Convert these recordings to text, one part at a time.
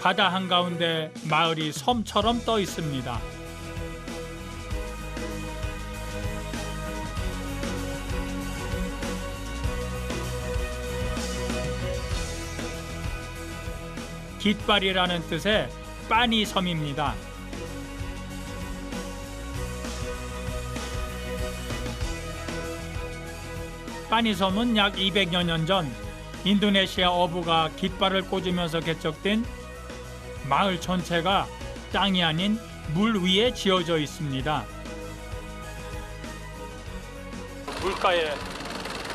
바다 한가운데 마을이 섬처럼 떠 있습니다. 깃발이라는 뜻의 빠니 섬입니다. 빠니 섬은 약 200여 년 전 인도네시아 어부가 깃발을 꽂으면서 개척된 마을 전체가 땅이 아닌 물 위에 지어져 있습니다. 물가에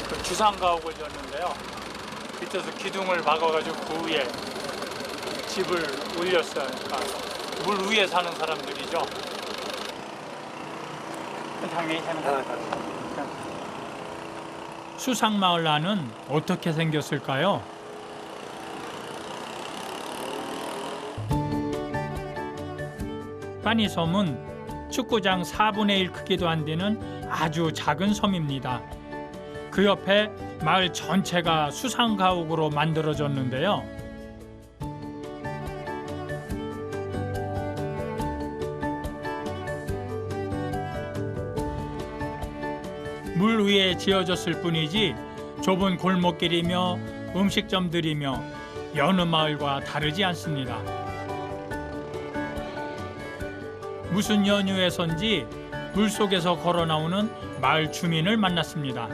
그 주상가옥을 지었는데요. 밑에서 기둥을 박아가지고 그 위에 집을 올렸어요. 그러니까 물 위에 사는 사람들이죠. 수상마을란은 어떻게 생겼을까요? 빠니섬은 축구장 4분의 1 크기도 안 되는 아주 작은 섬입니다. 그 옆에 마을 전체가 수상가옥으로 만들어졌는데요. 물 위에 지어졌을 뿐이지 좁은 골목길이며 음식점들이며 여느 마을과 다르지 않습니다. 무슨 연휴에선지 물속에서 걸어 나오는 마을 주민을 만났습니다.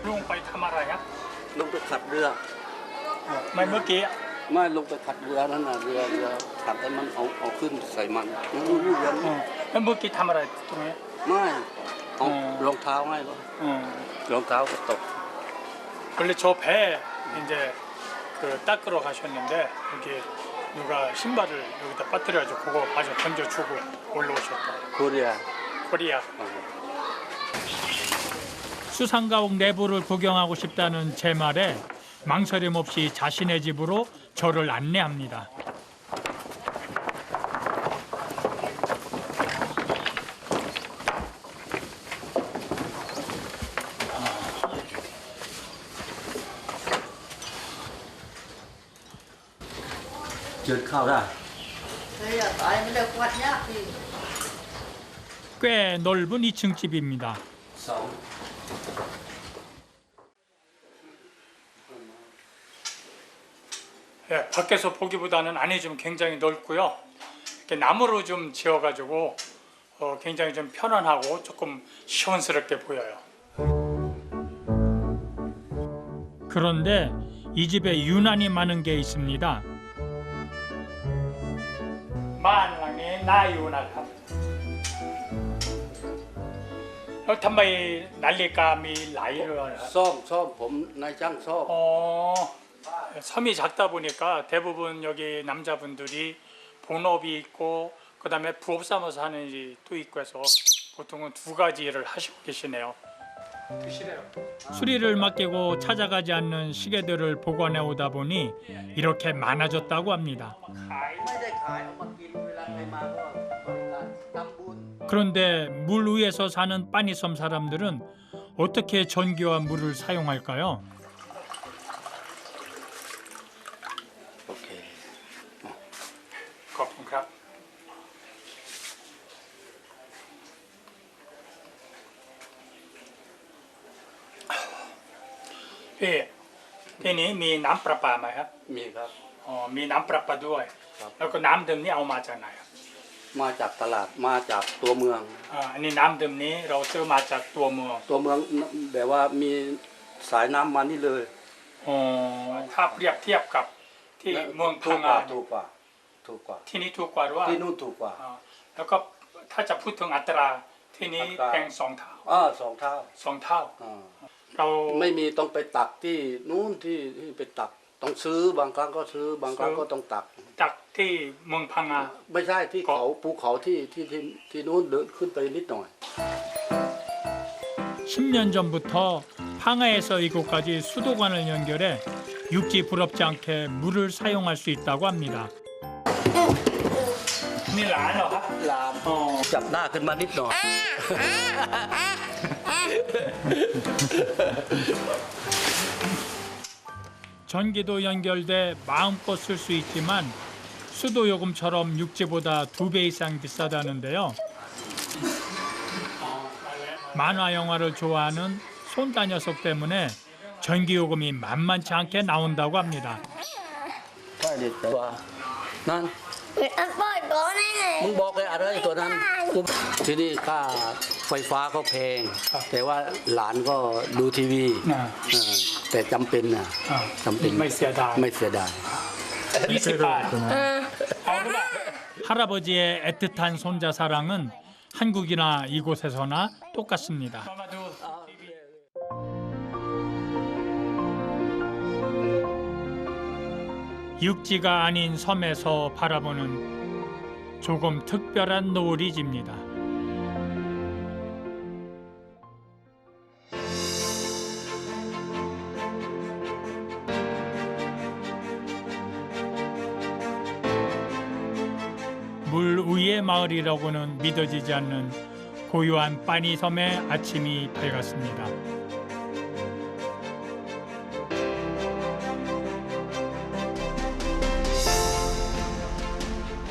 ลุงไปทำอะไรครับ ลงไปขัดเรือ ไม่เมื่อกี้ ไม่ลงไปขัดเรือนั่นน่ะเรือขัดให้มันเอาขึ้นใส่มันรู้เรื่อง แล้วเมื่อกี้ทำอะไรตรงนี้ ไม่เอารองเท้าให้รองเท้าก็ตก 원래 저 배 이제 그 닦으러 가셨는데 여기 누가 신발을 여기다 빠뜨려가지고 그거 마저 던져주고 올라오셨다. คูเรีย 코리아. 수상가옥 내부를 구경하고 싶다는 제 말에 망설임 없이 자신의 집으로 저를 안내합니다. trượt khao ra 꽤 넓은 2층 집입니다. 예, 밖에서 보기보다는 안이 좀 굉장히 넓고요. 이렇게 나무로 좀 지어가지고 굉장히 좀 편안하고 조금 시원스럽게 보여요. 그런데 이 집에 유난히 많은 게 있습니다. บ้านหลังนี้น่าอยู่นะครับแล้วทำไมนาฬิกามีหลายเรือน ซ่อมผมนายช่างซ่อม 섬이 작다 보니까 대부분 여기 남자분들이 본업이 있고 그다음에 부업 삼아서 하는 일이 또 있고 해서 보통은 두 가지 일을 하시고 계시네요. 드시래요. 수리를 맡기고 찾아가지 않는 시계들을 보관해 오다 보니 이렇게 많아졌다고 합니다. 그런데 물 위에서 사는 빠니섬 사람들은 어떻게 전기와 물을 사용할까요? 오케이. 거품ครับ พี่ที่นี้มีน้ำประปาไหมครับ มีครับ อ๋อมีน้ำประปาด้วย ครับ แล้วก็น้ำดื่มนี่เอามาจากไหนครับ มาจากตลาดมาจากตัวเมือง อันนี้น้ำดื่มนี้เราซื้อมาจากตัวเมือง ตัวเมืองแบบว่ามีสายน้ำมานี่เลย อ๋อถ้าเปรียบเทียบกับที่เมืองพังงา ถูกกว่า ที่นี่ถูกกว่าหรือว่า ที่นู่นถูกกว่า แล้วก็ถ้าจะพูดถึงอัตราที่นี้ อัตรา แพงสองเท่า สองเท่า สองเท่า เรา ไม่มีต้องไปตักที่นู้นที่ไปตักต้องซื้อบางครั้งก็ซื้อบางครั้งก็ต้องตัก จากที่เมืองพังงา ไม่ใช่ที่เขาภูเขาที่นู้นเดินขึ้นไปนิดหน่อย 10년 전부터 황하에서 이곳까지 수도관을 연결해 육지 부럽지 않게 물을 사용할 수 있다고 합니다. นี่หลานเหรอครับ ลามจับหน้าขึ้นมานิดหน่อย 이 전기도 연결돼 마음껏 쓸 수 있지만 수도 요금처럼 육지보다 2배 이상 비싸다는데요. 만화 영화를 좋아하는 손자 녀석 때문에 전기 요금이 만만치 않게 나온다고 합니다. Nan, Anh bơi cổ này này. มึงบอกไอ้อะไรตัวนั้นกูทีนี้ค่าไฟฟ้าก็แพง แต่ว่าหลานก็ดูทีวี อ่า แต่จำเป็นนะ อ่า จำเป็น ไม่เสียดาย ไม่เสียดาย 20발. 할아버지의 애틋한 손자 사랑은 한국이나 이곳에서나 똑같습니다. 육지가 아닌 섬에서 바라보는 조금 특별한 노을이집니다. 물 위의 마을이라고는 믿어지지 않는 고요한 빠니섬의 아침이 밝았습니다.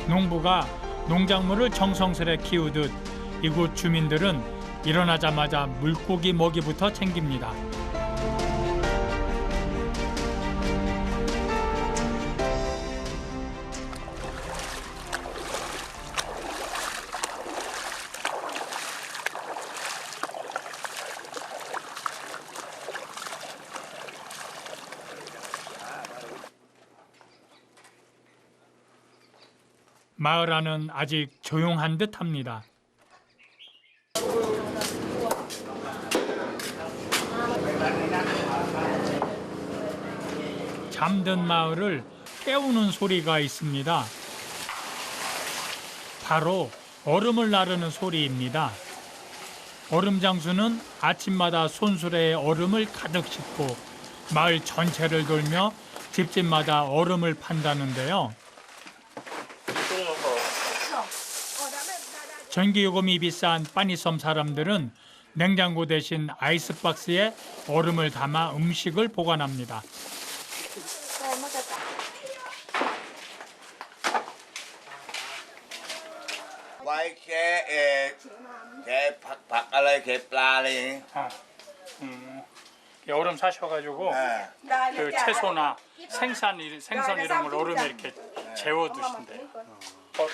농부가 농작물을 정성스레 키우듯 이곳 주민들은 일어나자마자 물고기 먹이부터 챙깁니다. 마을 안은 아직 조용한 듯합니다. 잠든 마을을 깨우는 소리가 있습니다. 바로 얼음을 나르는 소리입니다. 얼음 장수는 아침마다 손수레에 얼음을 가득 싣고 마을 전체를 돌며 집집마다 얼음을 판다는데요. 전기요금이 비싼 빠니섬 사람들은 냉장고 대신 아이스박스에 얼음을 담아 음식을 보관합니다. Quay 개 박อะไร개ปลาอะไรอย่างงี้ 얼음 사셔가지고 그 채소나 생선 이런 걸 얼음에 이렇게 재워두신대요. 더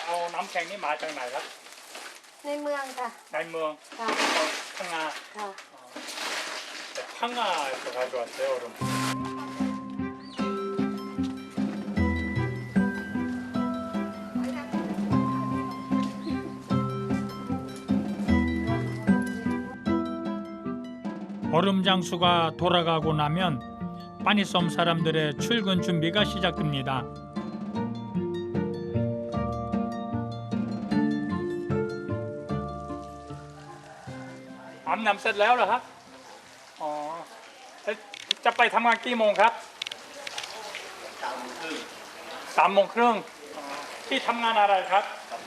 เอาน้ำแข็งนี่มาจากไหนครับ ในเมืองค่ะ ในเมือง ค่ะ 황하 ค่ะ 황하에서 가져왔어요 얼음. 얼음 장수가 돌아가고 나면 빠니섬 사람들의 출근 준비가 시작됩니다. 암남 เสร็จแล้วเหรอครับอ๋อจะไปทำงานกี่โมงครับ3 โมงครึ่งที่ทำงานอะไรครับ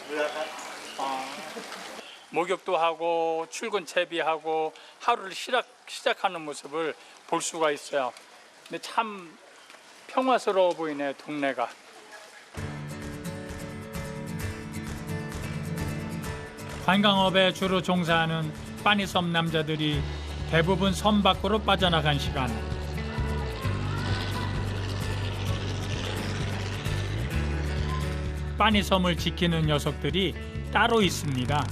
เรือครับ 목욕도 하고 출근 채비하고 하루를 시작하는 모습을 볼 수가 있어요. 근데 참 평화스러워 보이네 동네가. 관광업에 주로 종사하는 빠니섬 남자들이 대부분 섬 밖으로 빠져나간 시간. 빠니섬을 지키는 녀석들이 따로 있습니다.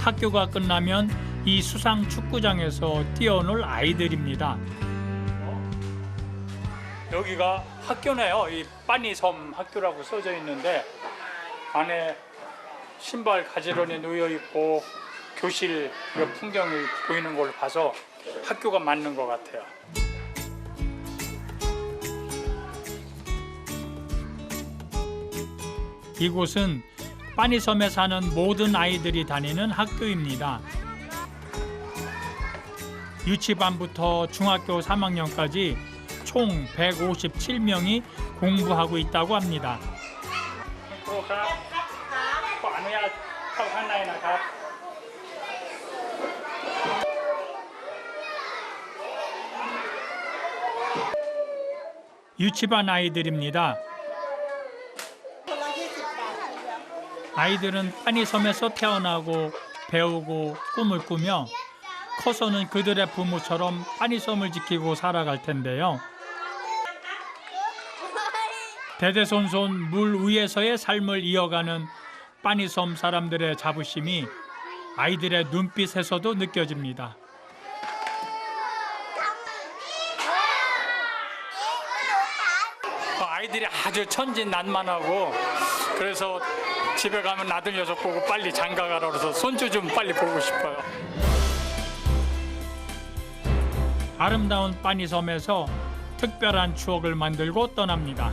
학교가 끝나면 이 수상 축구장에서 뛰어놀 아이들입니다. 여기가 학교네요. 이 빠니섬 학교라고 써져 있는데 안에 신발 가지런히 놓여 있고 교실 풍경이 보이는 걸 봐서 학교가 맞는 것 같아요. 이곳은 빠니섬에 사는 모든 아이들이 다니는 학교입니다. 유치반부터 중학교 3학년까지 총 157명이 공부하고 있다고 합니다. ขออนุญาตเข้าข้างในนะครับ 네, 유치반 아이들입니다. 아이들은 빠니섬에서 태어나고 배우고 꿈을 꾸며 커서는 그들의 부모처럼 빠니섬을 지키고 살아갈 텐데요. 대대손손 물 위에서의 삶을 이어가는 빠니섬 사람들의 자부심이 아이들의 눈빛에서도 느껴집니다. 아이들이 아주 천진난만하고 그래서 집에 가면 아들 녀석 보고 빨리 장가가라 그래서 손주 좀 빨리 보고 싶어요. 아름다운 빠니섬에서 특별한 추억을 만들고 떠납니다.